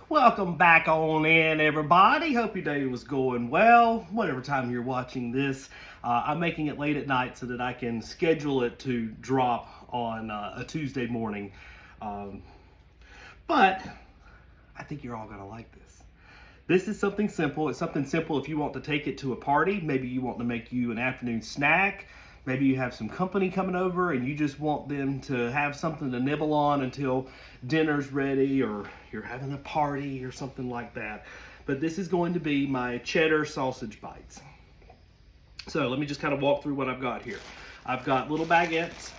Welcome back on in, everybody. Hope your day was going well. Whatever time you're watching this, I'm making it late at night so that I can schedule it to drop on a Tuesday morning. Um, but I think you're all going to like this. This is something simple. It's something simple if you want to take it to a party. Maybe you want to make you an afternoon snack. Maybe you have some company coming over and you just want them to have something to nibble on until dinner's ready, or you're having a party or something like that. But this is going to be my cheddar sausage bites. So let me just kind of walk through what I've got here. I've got little baguettes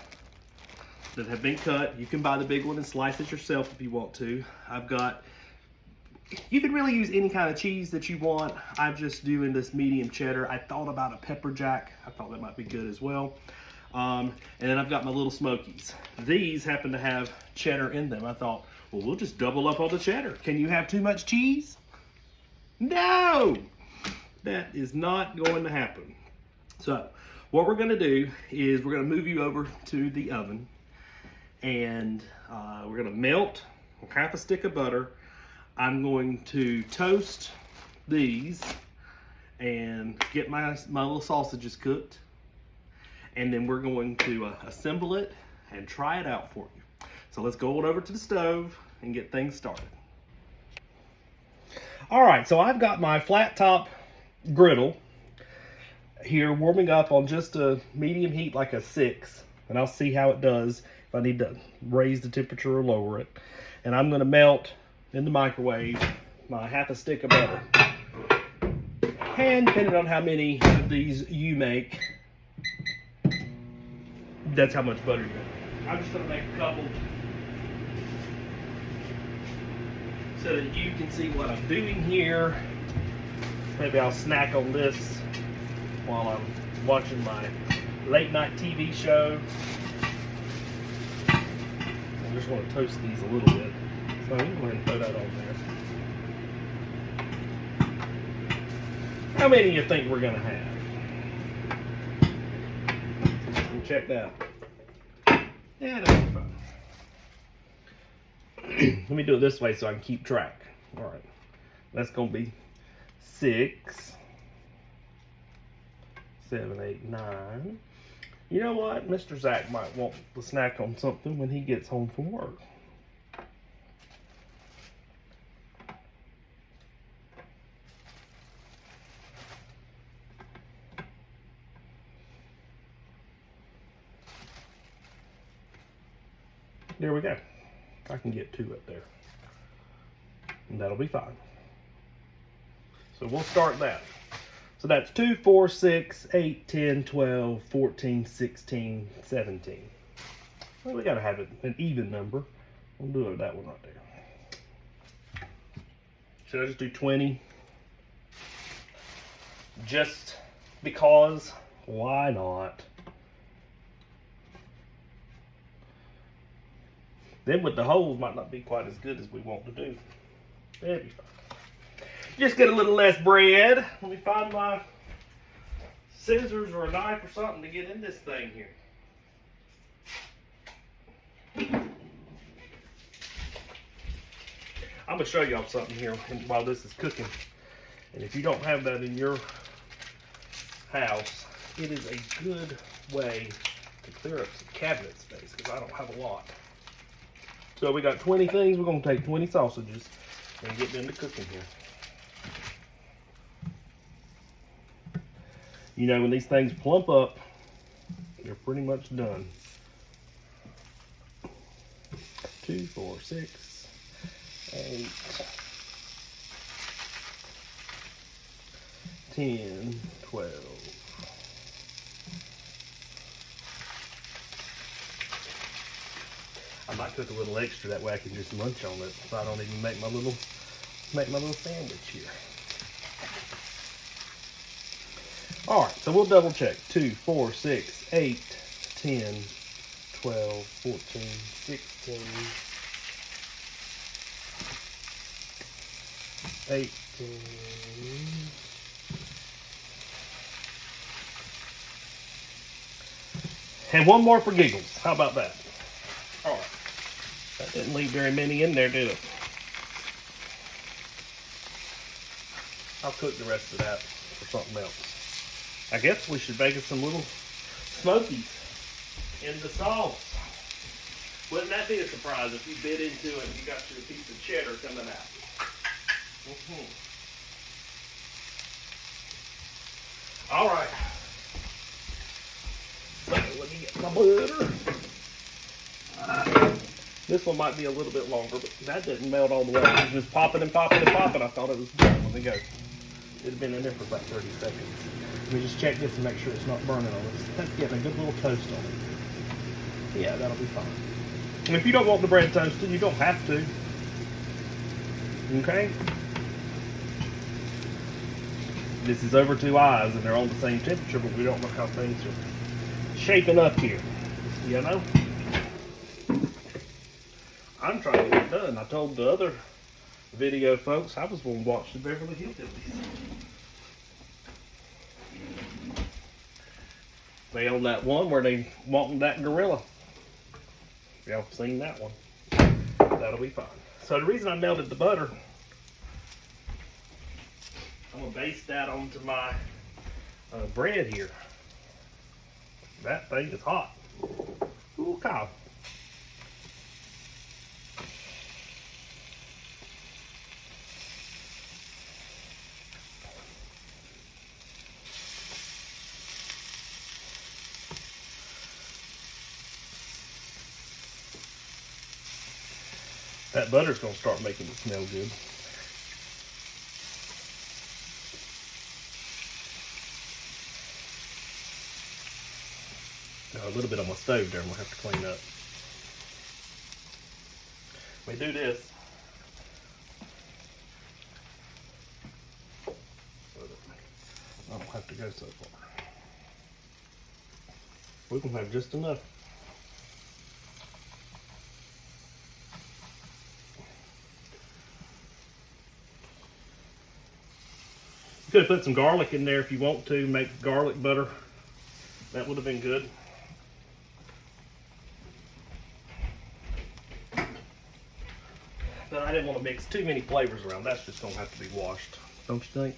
that have been cut. You can buy the big one and slice it yourself if you want to. You can really use any kind of cheese that you want. I'm just doing this medium cheddar. I thought about a pepper jack. I thought that might be good as well. And then I've got my little smokies. These happen to have cheddar in them. I thought, well, we'll just double up on the cheddar. Can you have too much cheese? No! That is not going to happen. So what we're gonna do is we're gonna move you over to the oven, and we're gonna melt half a stick of butter. I'm going to toast these and get my little sausages cooked. And then we're going to assemble it and try it out for you. So let's go on over to the stove and get things started. All right, so I've got my flat top griddle here warming up on just a medium heat, like a 6. And I'll see how it does, if I need to raise the temperature or lower it. And I'm gonna melt in the microwave my half a stick of butter. And depending on how many of these you make, that's how much butter you make. I'm just gonna make a couple so that you can see what I'm doing here. Maybe I'll snack on this while I'm watching my late night TV show. I just want to toast these a little bit. So I'm going to go ahead and throw that on there. How many do you think we're going to have? Check that. Yeah, that'll be fine. Let me do it this way so I can keep track. All right. That's going to be 6, 7, 8, 9. You know what? Mr. Zach might want to snack on something when he gets home from work. There we go. I can get 2 up there. And that'll be fine. So we'll start that. So that's 2, 4, 6, 8, 10, 12, 14, 16, 17. Well, we gotta have an even number. We'll do it that one right there. Should I just do 20? Just because, why not? Then with the holes might not be quite as good as we want to do. That'd be fine. Just get a little less bread. Let me find my scissors or a knife or something to get in this thing here. I'm going to show y'all something here while this is cooking. And if you don't have that in your house, it is a good way to clear up some cabinet space, because I don't have a lot. So we got 20 things. We're going to take 20 sausages and get them to cooking here. You know, when these things plump up, they're pretty much done. 2, 4, 6, 8, 10, 12. I might cook a little extra, that way I can just munch on it, so I don't even make my little sandwich here. All right, so we'll double check. 2, 4, 6, 8, 10, 12, 14, 16, 18. And one more for giggles. How about that? All right. That didn't leave very many in there, did it? I'll cook the rest of that for something else. I guess we should make us some little smokies in the sauce. Wouldn't that be a surprise if you bit into it and you got your piece of cheddar coming out? All right. So let me get my butter. This one might be a little bit longer, but that didn't melt all the way. It was just popping and popping and popping. I thought it was done. Let me go. It'd have been in there for about 30 seconds. Let me just check this and make sure it's not burning on it. That's getting a good little toast on it. Yeah, that'll be fine. And if you don't want the bread toasted, you don't have to. Okay? This is over 2 eyes and they're on the same temperature, but we don't know how things are shaping up here. You know? I'm trying to get done. I told the other video folks I was going to watch the Beverly Hillbillies. They own that one where they walking that gorilla. Y'all seen that one? That'll be fine. So the reason I melted the butter, I'm gonna baste that onto my bread here. That thing is hot. Ooh, cow. That butter's gonna start making it smell good. Got a little bit on my stove there I'm gonna have to clean up. We do this. I don't have to go so far. We can have just enough. You could have put some garlic in there if you want to, make garlic butter. That would have been good. But I didn't want to mix too many flavors around. That's just going to have to be washed, don't you think?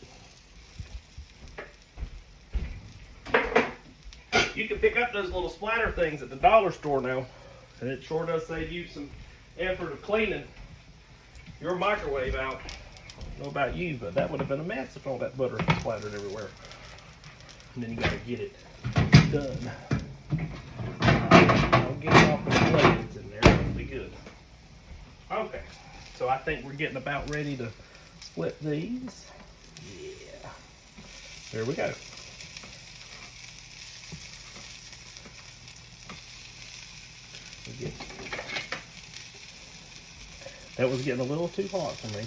You can pick up those little splatter things at the dollar store now, and it sure does save you some effort of cleaning your microwave out. I don't know about you, but that would have been a mess if all that butter splattered everywhere. And then you got to get it done. I'll get it off of the plate that's in there. It'll be good. Okay, so I think we're getting about ready to flip these. Yeah. There we go. That was getting a little too hot for me.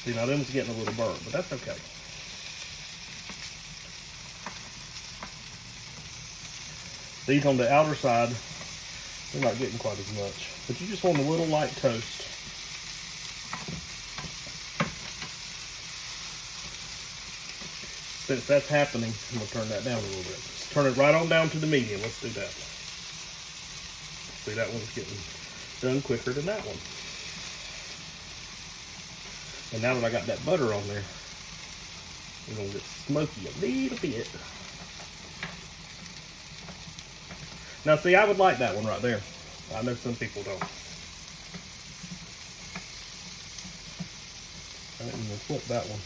See, now them's getting a little burnt, but that's okay. These on the outer side, they're not getting quite as much. But you just want a little light toast. Since that's happening, I'm going to turn that down a little bit. Let's turn it right on down to the medium. Let's do that. See, that one's getting done quicker than that one. And now that I got that butter on there, we're going to get smoky a little bit. Now see, I would like that one right there. I know some people don't. I didn't even flip that one.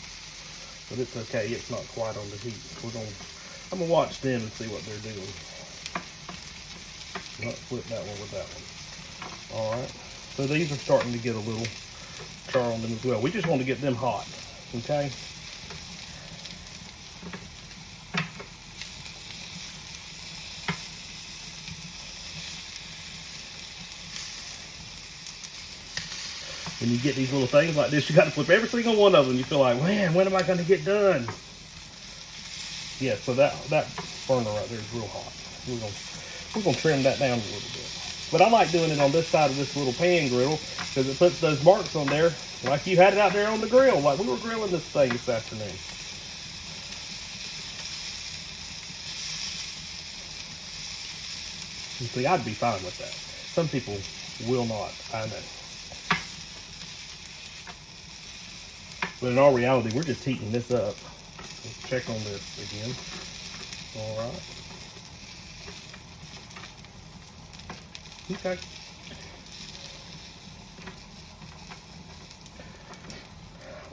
But it's okay, it's not quite on the heat. I'm gonna watch them and see what they're doing. Not flip that one with that one. Alright. So these are starting to get a little char on them as well. We just want to get them hot. Okay? When you get these little things like this, you got to flip every single one of them. You feel like, man, when am I going to get done? Yeah, so that burner right there is real hot. We're gonna trim that down a little bit. But I like doing it on this side of this little pan grill because it puts those marks on there like you had it out there on the grill, like we were grilling this thing this afternoon. You see, I'd be fine with that. Some people will not, I know. But in all reality, we're just heating this up. Let's check on this again. All right. Okay.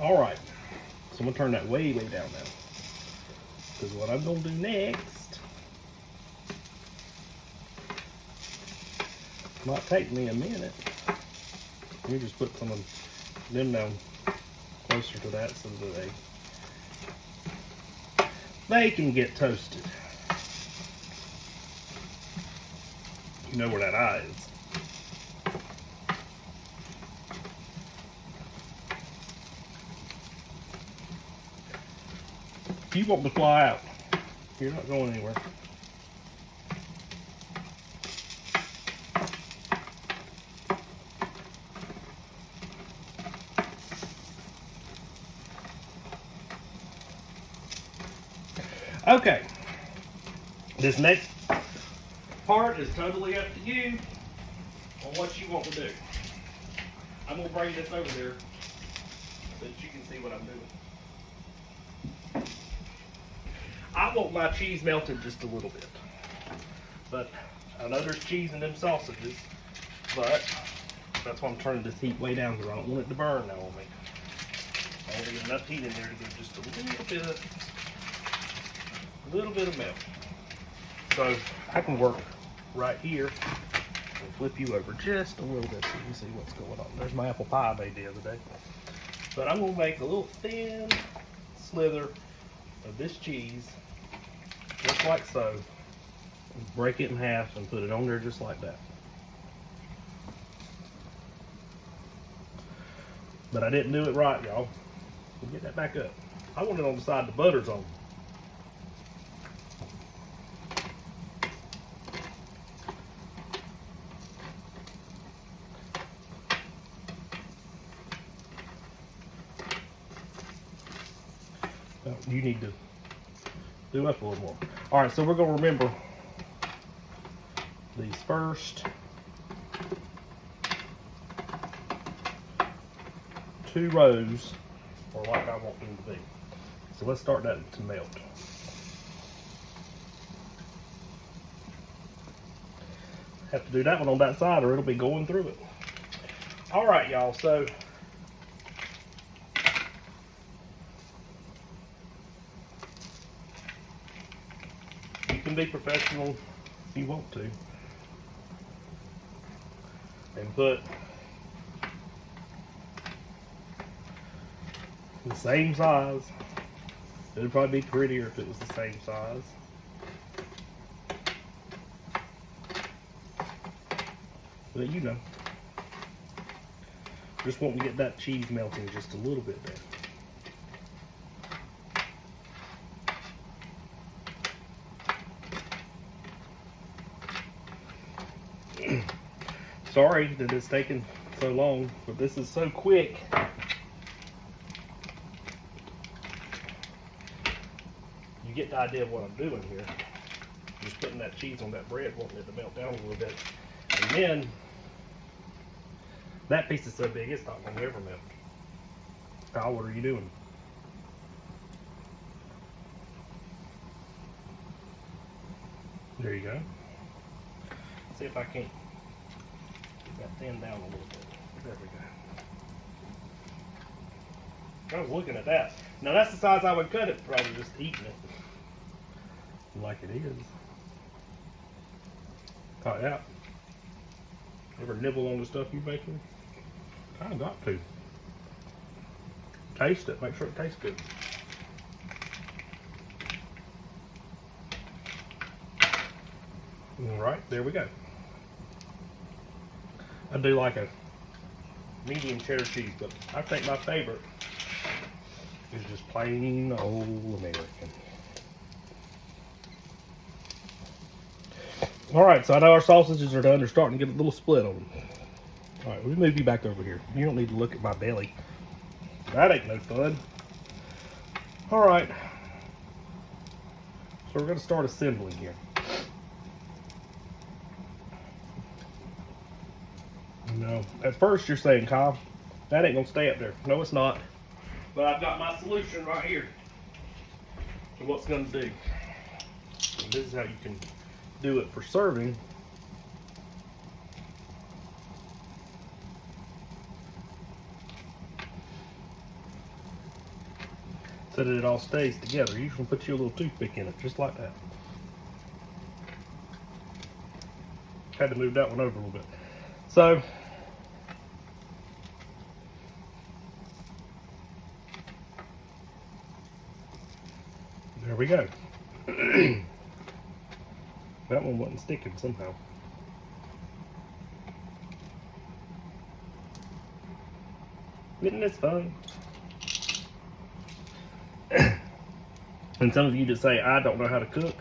All right. So I'm gonna turn that way down now. Because what I'm gonna do next might take me a minute. Let me just put some of them down closer to that so that they can get toasted. You know where that eye is. If you want to fly out, you're not going anywhere. Okay, this next part is totally up to you on what you want to do. I'm going to bring this over there so that you can see what I'm doing. I want my cheese melted just a little bit. But I know there's cheese in them sausages, but that's why I'm turning this heat way down because I don't want it to burn now on me. I want to get enough heat in there to give just a little bit of melt. So I can work right here and flip you over just a little bit so you can see what's going on. There's my apple pie I made the other day. But I'm going to make a little thin slither of this cheese, just like so. Break it in half and put it on there just like that. But I didn't do it right, y'all. Get that back up. I want it on the side the butter's on. You need to do up a little more. All right, so we're going to remember these first 2 rows are like I want them to be. So let's start that to melt. Have to do that one on that side or it'll be going through it. All right, y'all, so you can be professional if you want to and put the same size. It would probably be prettier if it was the same size. But you know, just want to get that cheese melting just a little bit there. Sorry that it's taking so long, but this is so quick. You get the idea of what I'm doing here. Just putting that cheese on that bread, wanting it to melt down a little bit. And then, that piece is so big, it's not going to ever melt. Kyle, what are you doing? There you go. See if I can't get that thin down a little bit. There we go. I was looking at that. Now that's the size I would cut it, probably just eating it. Like it is. Oh yeah. Ever nibble on the stuff you're making? Kind of got to. Taste it. Make sure it tastes good. All right, there we go. I do like a medium cheddar cheese, but I think my favorite is just plain old American. All right, so I know our sausages are done. They're starting to get a little split on them. All right, we'll move you back over here. You don't need to look at my belly. That ain't no fun. All right. So we're going to start assembling here. You know, at first you're saying, Kyle, that ain't going to stay up there. No, it's not. But I've got my solution right here to what's going to do. And this is how you can do it for serving. So that it all stays together. You can put your little toothpick in it, just like that. Had to move that one over a little bit. So, there we go. That one wasn't sticking somehow. Isn't this fun? And some of you just say, I don't know how to cook.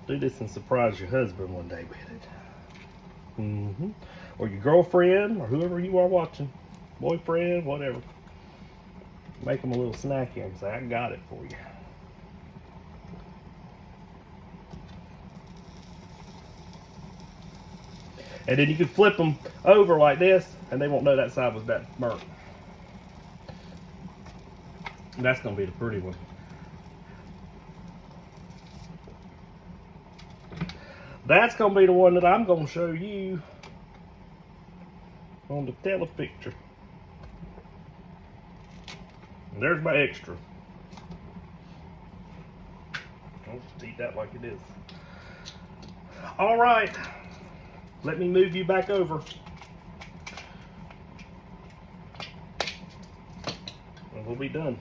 Do this and surprise your husband one day with it. Or your girlfriend, or whoever you are watching. Boyfriend, whatever. Make them a little snacky and say, I got it for you. And then you can flip them over like this, and they won't know that side was that burnt. And that's going to be the pretty one. That's going to be the one that I'm going to show you on the telepicture. And there's my extra. I'll just eat that like it is. All right. Let me move you back over. And we'll be done.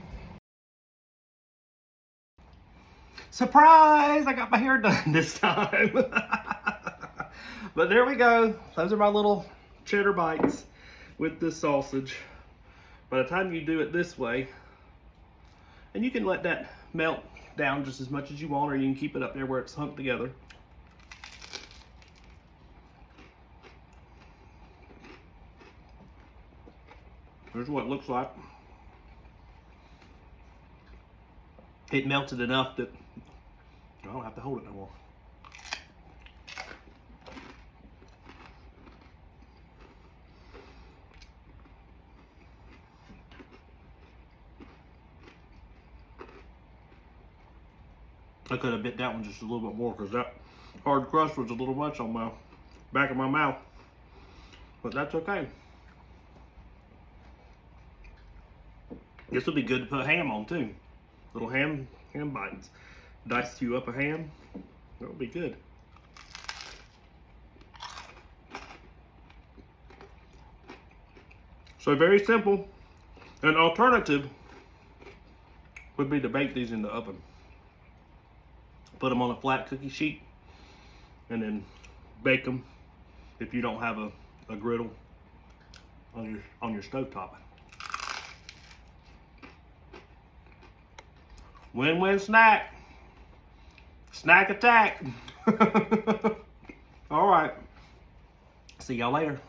Surprise! I got my hair done this time. But there we go. Those are my little cheddar bites with this sausage. By the time you do it this way, and you can let that melt down just as much as you want, or you can keep it up there where it's hunked together. Here's what it looks like. It melted enough that I don't have to hold it no more. I could have bit that one just a little bit more because that hard crust was a little much on my back of my mouth. But that's okay. This would be good to put ham on too. Little ham bites. Dice you up a ham. That would be good. So very simple. An alternative would be to bake these in the oven. Put them on a flat cookie sheet and then bake them if you don't have a griddle on your stovetop. Win-win snack. Snack attack. All right. See y'all later.